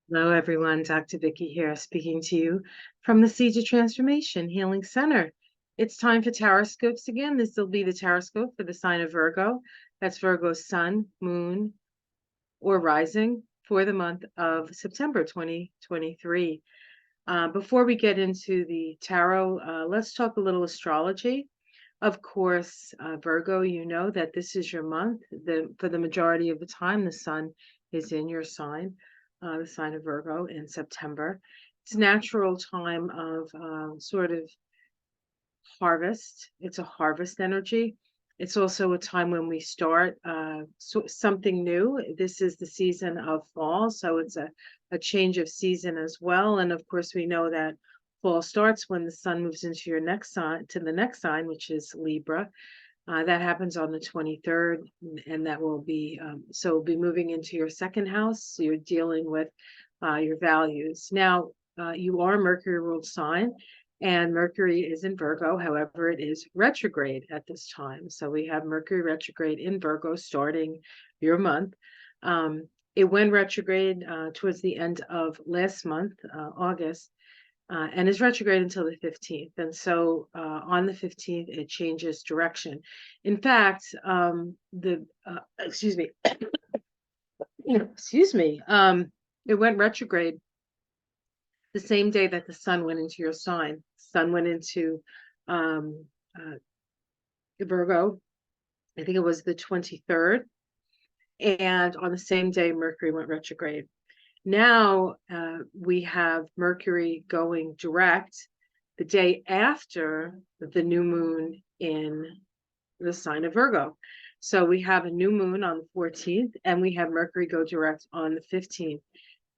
Hello, everyone. Dr. Vicky here, speaking to you from the Seeds of Transformation Healing Center. It's time for Taroscopes again. This will be the Taroscope for the sign of Virgo. That's Virgo's sun, moon, or rising for the month of September 2023. Before we get into the tarot, let's talk a little astrology. Of course, Virgo, you know that this is your month. For the majority of the time, the sun is in your sign, the sign of Virgo in September. It's natural time of sort of harvest. It's a harvest energy. It's also a time when we start something new. This is the season of fall, so it's a change of season as well. And of course, we know that fall starts when the sun moves into your next sign, to the next sign, which is Libra. That happens on the 23rd, and that will be so we'll be moving into your second house. So you're dealing with your values. Now, you are a Mercury ruled sign, and Mercury is in Virgo. However, it is retrograde at this time. So we have Mercury retrograde in Virgo starting your month. It went retrograde towards the end of last month, August, and is retrograde until the 15th. And so on the 15th, it changes direction. In fact, excuse me, excuse me, it went retrograde the same day that the sun went into your sign. Sun went into um, Virgo. I think it was the 23rd. And on the same day, Mercury went retrograde. Now we have Mercury going direct the day after the new moon in the sign of Virgo. So we have a new moon on the 14th, and we have Mercury go direct on the 15th.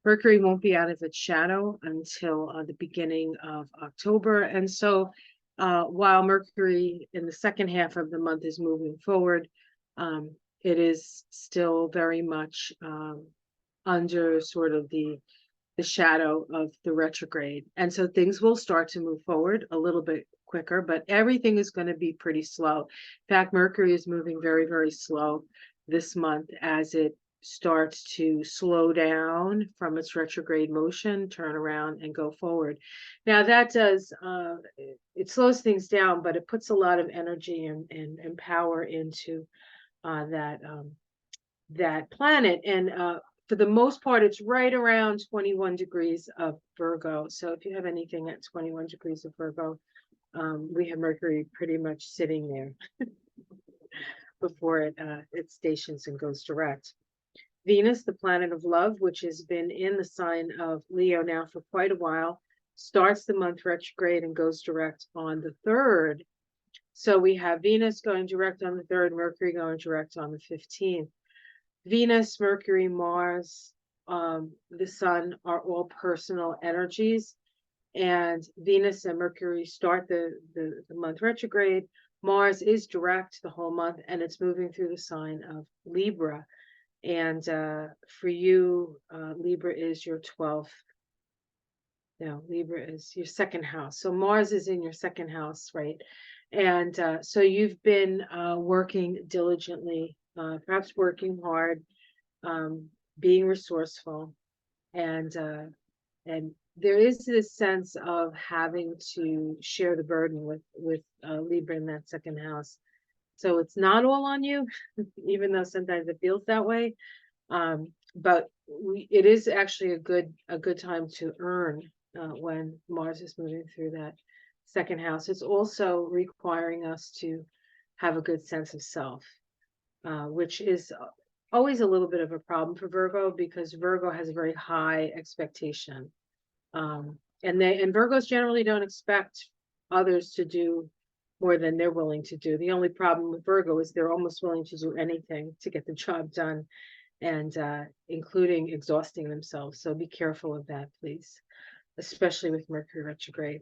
Mercury won't be out of its shadow until the beginning of October. And so while Mercury in the second half of the month is moving forward, it is still very much under sort of the shadow of the retrograde. And so things will start to move forward a little bit quicker, but everything is going to be pretty slow. In fact, Mercury is moving very, very slow this month as it starts to slow down from its retrograde motion, turn around and go forward. Now that does, it slows things down, but it puts a lot of energy and power into that planet. And for the most part, it's right around 21 degrees of Virgo. So if you have anything at 21 degrees of Virgo, we have Mercury pretty much sitting there before it stations and goes direct. Venus, the planet of love, which has been in the sign of Leo now for quite a while, starts the month retrograde and goes direct on the 3rd. So we have Venus going direct on the 3rd, Mercury going direct on the 15th. Venus, Mercury, Mars, the Sun are all personal energies. And Venus and Mercury start the month retrograde. Mars is direct the whole month, and it's moving through the sign of Libra. And for you, Libra is your 12th. No, Libra is your second house. So Mars is in your second house, right? And so you've been working diligently, perhaps working hard, being resourceful, and there is this sense of having to share the burden with Libra in that second house. So it's not all on you, even though sometimes it feels that way. But it is actually a good time to earn when Mars is moving through that second house. It's also requiring us to have a good sense of self, which is always a little bit of a problem for Virgo because Virgo has a very high expectation. And Virgos generally don't expect others to do more than they're willing to do. The only problem with Virgo is they're almost willing to do anything to get the job done, and including exhausting themselves. So be careful of that, please, especially with Mercury retrograde.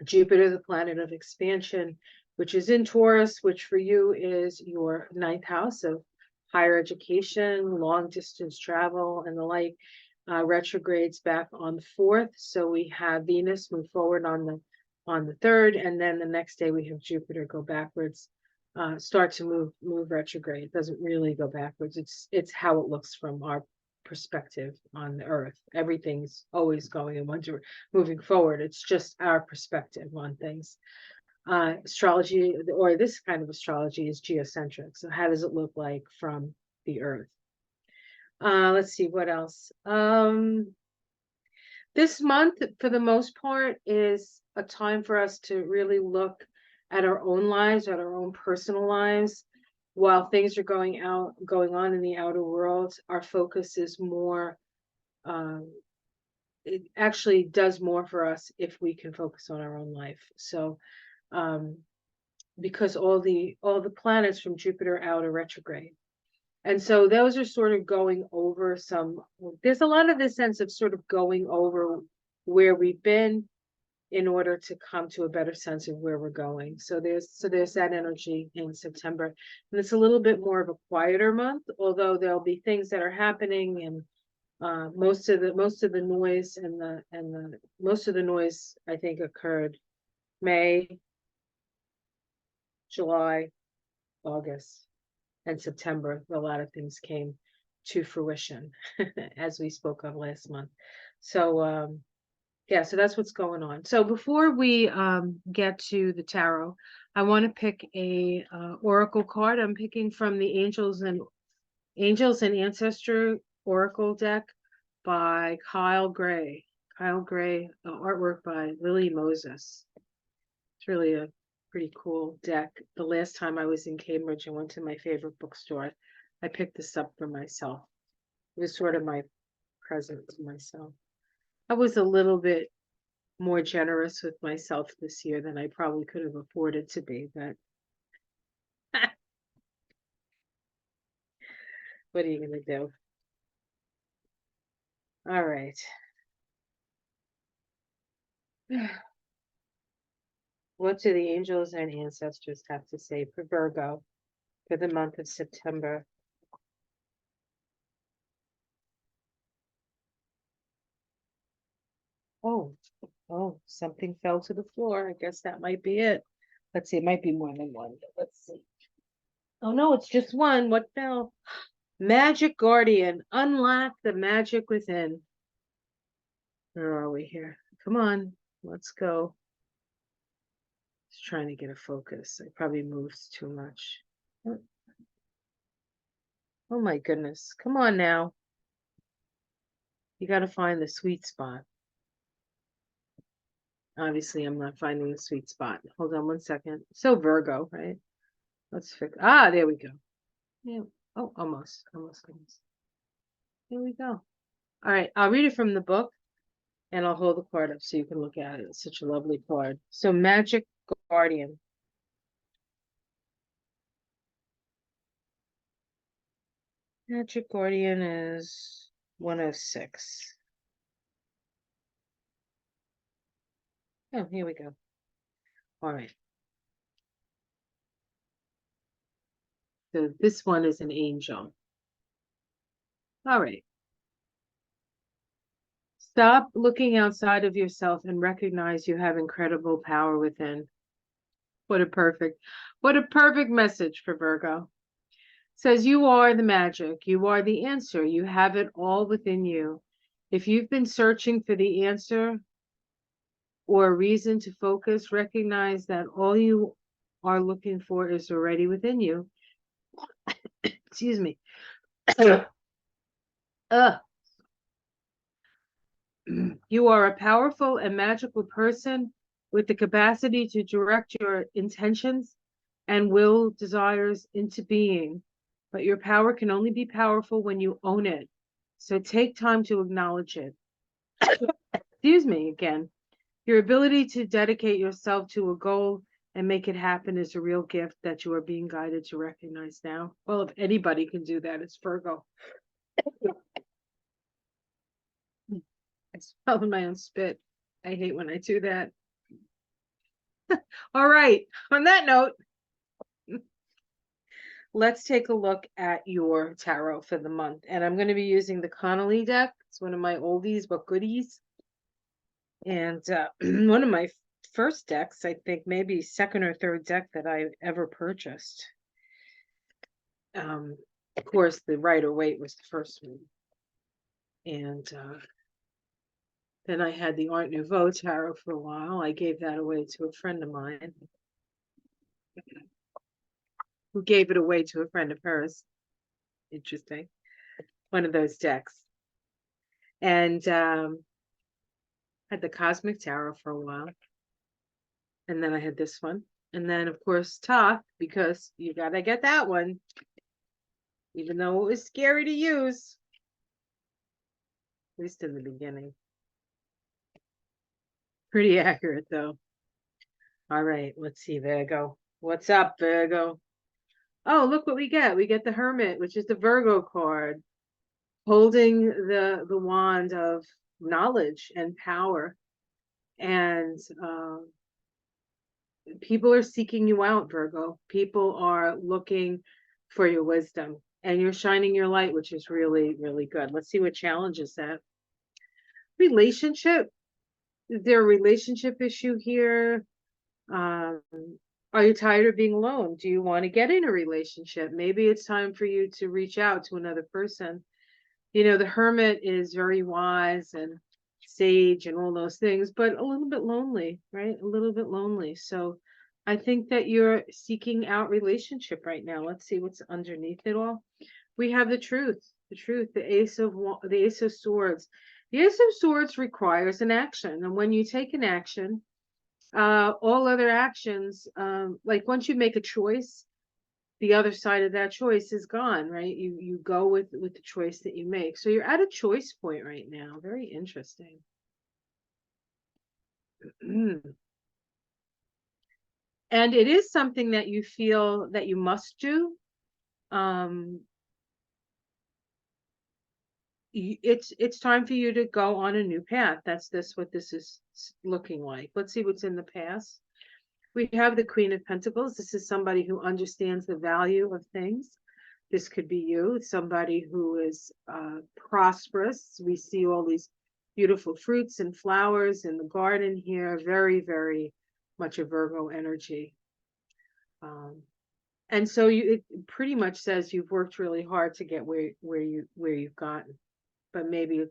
Jupiter, the planet of expansion, which is in Taurus, which for you is your 9th house of higher education, long distance travel, and the like, retrogrades back on the 4th. So we have Venus move forward on the 3rd, and then the next day we have Jupiter go backwards, start to move retrograde. It doesn't really go backwards. It's how it looks from our perspective on the earth. Everything's always going in one direction, moving forward. It's just our perspective on things. Astrology, or this kind of astrology, is geocentric. So how does it look like from the earth? Let's see what else. This month, for the most part, is a time for us to really look at our own lives, at our own personal lives. While things are going on in the outer world, our focus is more, it actually does more for us if we can focus on our own life. So, because all the planets from Jupiter out are retrograde. And so those are sort of going over there's a lot of this sense of sort of going over where we've been in order to come to a better sense of where we're going. So there's that energy in September. And it's a little bit more of a quieter month, although there'll be things that are happening, and most of the noise most of the noise, I think, occurred May, July, August, and September. A lot of things came to fruition as we spoke of last month. So yeah, so that's what's going on. So before we get to the tarot, I want to pick a oracle card. I'm picking from the Angels and Ancestor Oracle deck by Kyle Gray. Artwork by Lily Moses. It's really a pretty cool deck. The last time I was in Cambridge and went to my favorite bookstore, I picked this up for myself. It was sort of my present to myself. I was a little bit more generous with myself this year than I probably could have afforded to be, but what are you going to do? All right. What do the angels and ancestors have to say for Virgo for the month of September? Oh, something fell to the floor. I guess that might be it. Let's see, it might be more than one. Let's see. Oh no, it's just one. What fell? Magic Guardian. Unlock the magic within. Where are we here? Come on, let's go. Just trying to get a focus. I probably moved too much. Oh my goodness. Come on now. You got to find the sweet spot. Obviously, I'm not finding the sweet spot. Hold on one second. So Virgo, right? Let's fix. There we go. Yeah. Oh, almost. Here we go. All right. I'll read it from the book, and I'll hold the card up so you can look at it. It's such a lovely card. So Magic Guardian. Magic Guardian is 106. Oh, here we go. All right. So this one is an angel. All right. Stop looking outside of yourself and recognize you have incredible power within. What a perfect message for Virgo. Says you are the magic. You are the answer. You have it all within you. If you've been searching for the answer or a reason to focus, recognize that all you are looking for is already within you. Excuse me. You are a powerful and magical person with the capacity to direct your intentions and will desires into being. But your power can only be powerful when you own it. So take time to acknowledge it. Excuse me again. Your ability to dedicate yourself to a goal and make it happen is a real gift that you are being guided to recognize now. Well, if anybody can do that, it's Virgo. I swallowed my own spit. I hate when I do that. All right. On that note, let's take a look at your tarot for the month. And I'm going to be using the Connolly deck. It's one of my oldies but goodies. And one of my first decks, I think maybe second or third deck that I ever purchased. Of course, the Rider-Waite was the first one. And then I had the Art Nouveau tarot for a while. I gave that away to a friend of mine, who gave it away to a friend of hers. Interesting. One of those decks. And had the Cosmic Tarot for a while. And then I had this one. And then, of course, Thoth, because you got to get that one, even though it was scary to use, at least in the beginning. Pretty accurate, though. All right, let's see, Virgo. What's up, Virgo? Oh, look what we get. We get the Hermit, which is the Virgo card, holding the wand of knowledge and power. And people are seeking you out, Virgo. People are looking for your wisdom, and you're shining your light, which is really, really good. Let's see what challenges that. Relationship. Is there a relationship issue here? Are you tired of being alone? Do you want to get in a relationship? Maybe it's time for you to reach out to another person. You know, the Hermit is very wise and sage and all those things, but a little bit lonely, right? A little bit lonely. So I think that you're seeking out relationship right now. Let's see what's underneath it all. We have the truth, the Ace of Swords. The Ace of Swords requires an action, and when you take an action, all other actions, like once you make a choice, the other side of that choice is gone, right? You go with the choice that you make. So you're at a choice point right now. Very interesting. And it is something that you feel that you must do. It's time for you to go on a new path. That's what this is looking like. Let's see what's in the past. We have the Queen of Pentacles. This is somebody who understands the value of things. This could be you, somebody who is prosperous. We see all these beautiful fruits and flowers in the garden here. Very, very much a Virgo energy. And so it pretty much says you've worked really hard to get where you've gotten, but maybe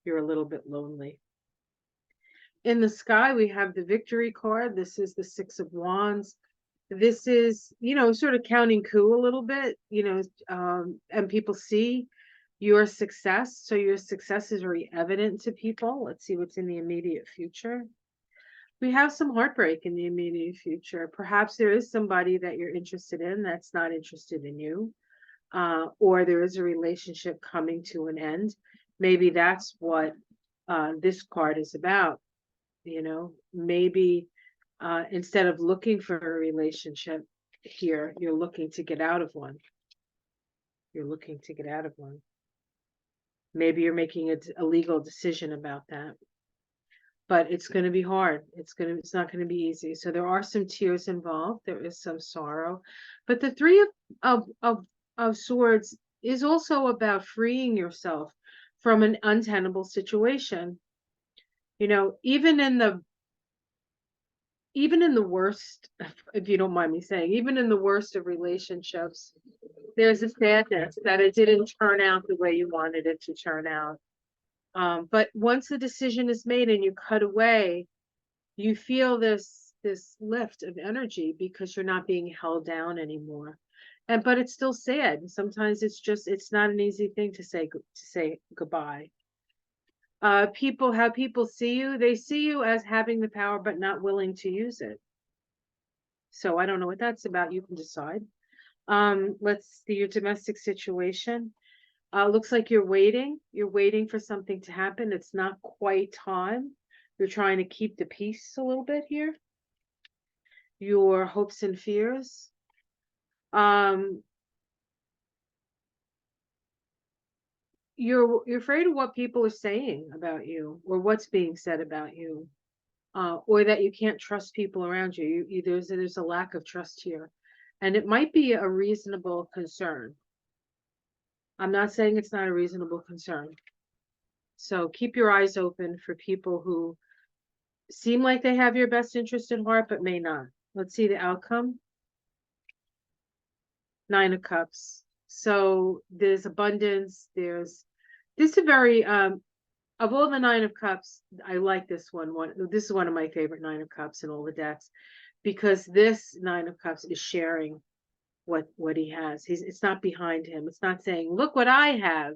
you're a little bit lonely. In the sky, we have the Victory card. This is the Six of Wands. This is, sort of counting coup a little bit, and people see your success. So your success is very evident to people. Let's see what's in the immediate future. We have some heartbreak in the immediate future. Perhaps there is somebody that you're interested in that's not interested in you, or there is a relationship coming to an end. Maybe that's what this card is about. Maybe instead of looking for a relationship here, you're looking to get out of one. Maybe you're making a legal decision about that, but it's going to be hard. It's not going to be easy. So there are some tears involved. There is some sorrow, but the Three of Swords is also about freeing yourself from an untenable situation. Even in the worst, if you don't mind me saying, even in the worst of relationships, there's a sadness that it didn't turn out the way you wanted it to turn out. But once the decision is made and you cut away, you feel this lift of energy because you're not being held down anymore. But it's still sad. Sometimes it's not an easy thing to say goodbye. How people see you, they see you as having the power but not willing to use it. So I don't know what that's about. You can decide. Let's see your domestic situation. Looks like you're waiting for something to happen. It's not quite time. You're trying to keep the peace a little bit here. Your hopes and fears. You're afraid of what people are saying about you, or what's being said about you, or that you can't trust people around you. There's a lack of trust here, and it might be a reasonable concern. I'm not saying it's not a reasonable concern. So keep your eyes open for people who seem like they have your best interest at heart, but may not. Let's see the outcome. Nine of Cups. So there's abundance, there's This is a very, of all the Nine of Cups, I like this one. This is one of my favorite Nine of Cups in all the decks, because this Nine of Cups is sharing what he has. It's not behind him. It's not saying, look what I have.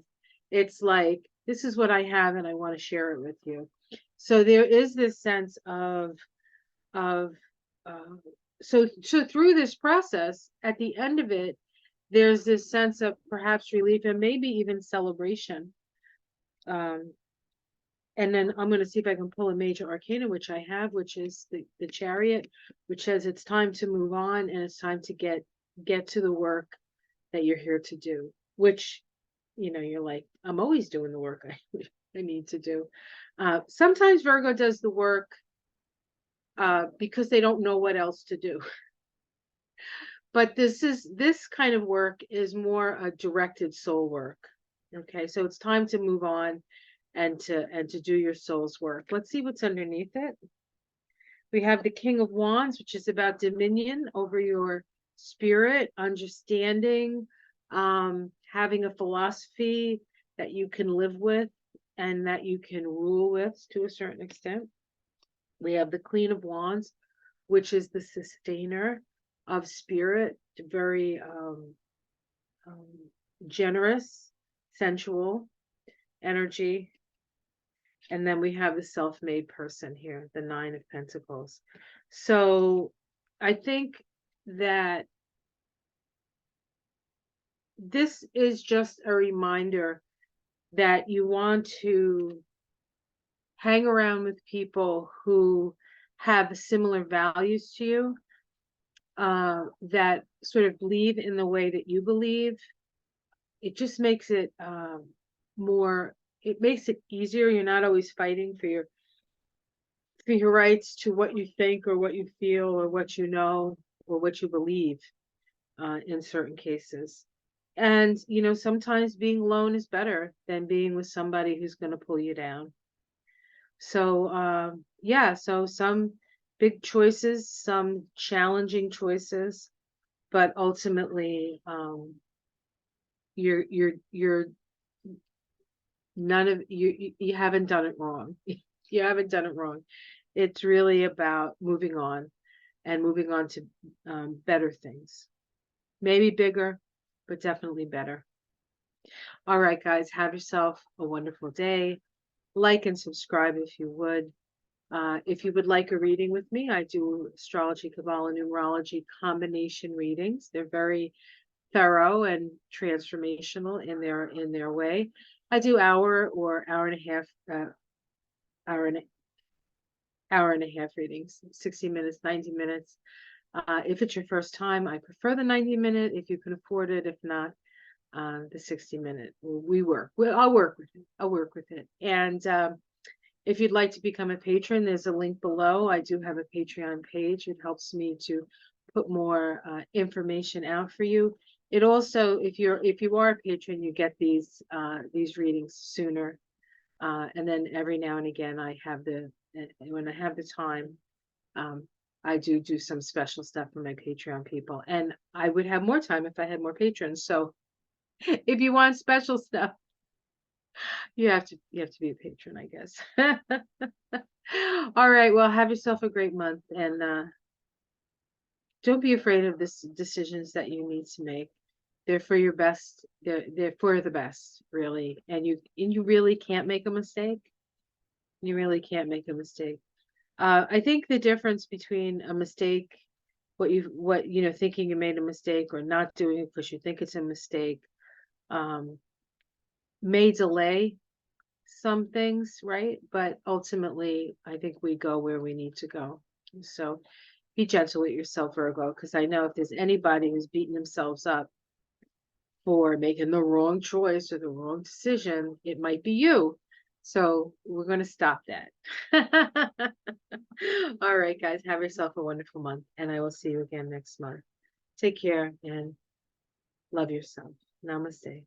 It's like, this is what I have and I want to share it with you. So there is this sense of uh, so through this process, at the end of it, there's this sense of perhaps relief and maybe even celebration. And then I'm going to see if I can pull a major arcana, which I have, which is the Chariot, which says it's time to move on and it's time to get to the work that you're here to do, which, you're like, I'm always doing the work I need to do. Sometimes Virgo does the work because they don't know what else to do. But this kind of work is more a directed soul work. Okay, so it's time to move on and to do your soul's work. Let's see what's underneath it. We have the King of Wands, which is about dominion over your spirit, understanding, having a philosophy that you can live with and that you can rule with to a certain extent. We have the Queen of Wands, which is the sustainer of spirit, very generous, sensual energy. And then we have the self-made person here, the Nine of Pentacles. So I think that this is just a reminder that you want to hang around with people who have similar values to you, that sort of believe in the way that you believe. It just makes it it makes it easier. You're not always fighting for your rights to what you think or what you feel or what you know or what you believe, in certain cases. And, sometimes being alone is better than being with somebody who's going to pull you down. So, yeah, so some big choices, some challenging choices, but ultimately, you're none of you haven't done it wrong. You haven't done it wrong. It's really about moving on and moving on to better things. Maybe bigger, but definitely better. All right, guys, have yourself a wonderful day. Like and subscribe if you would. If you would like a reading with me, I do astrology, Kabbalah, numerology combination readings. They're very thorough and transformational in their way. I do hour or hour and a half, hour and a half readings, 60 minutes, 90 minutes. If it's your first time, I prefer the 90-minute if you can afford it. If not, the 60-minute. I'll work with it. I'll work with it. And if you'd like to become a patron, there's a link below. I do have a Patreon page. It helps me to put more information out for you. It also, if you are a patron, you get these readings sooner. And then every now and again, when I have the time, I do some special stuff for my Patreon people. And I would have more time if I had more patrons. So if you want special stuff, you have to be a patron, I guess. All right. Well, have yourself a great month, and don't be afraid of the decisions that you need to make. They're for your best. They're for the best, really. And you really can't make a mistake. You really can't make a mistake. I think the difference between a mistake, thinking you made a mistake, or not doing it because you think it's a mistake, may delay some things, right? But ultimately, I think we go where we need to go. So be gentle with yourself, Virgo, because I know if there's anybody who's beating themselves up for making the wrong choice or the wrong decision, it might be you. So we're going to stop that. All right, guys, have yourself a wonderful month, and I will see you again next month. Take care and love yourself. Namaste.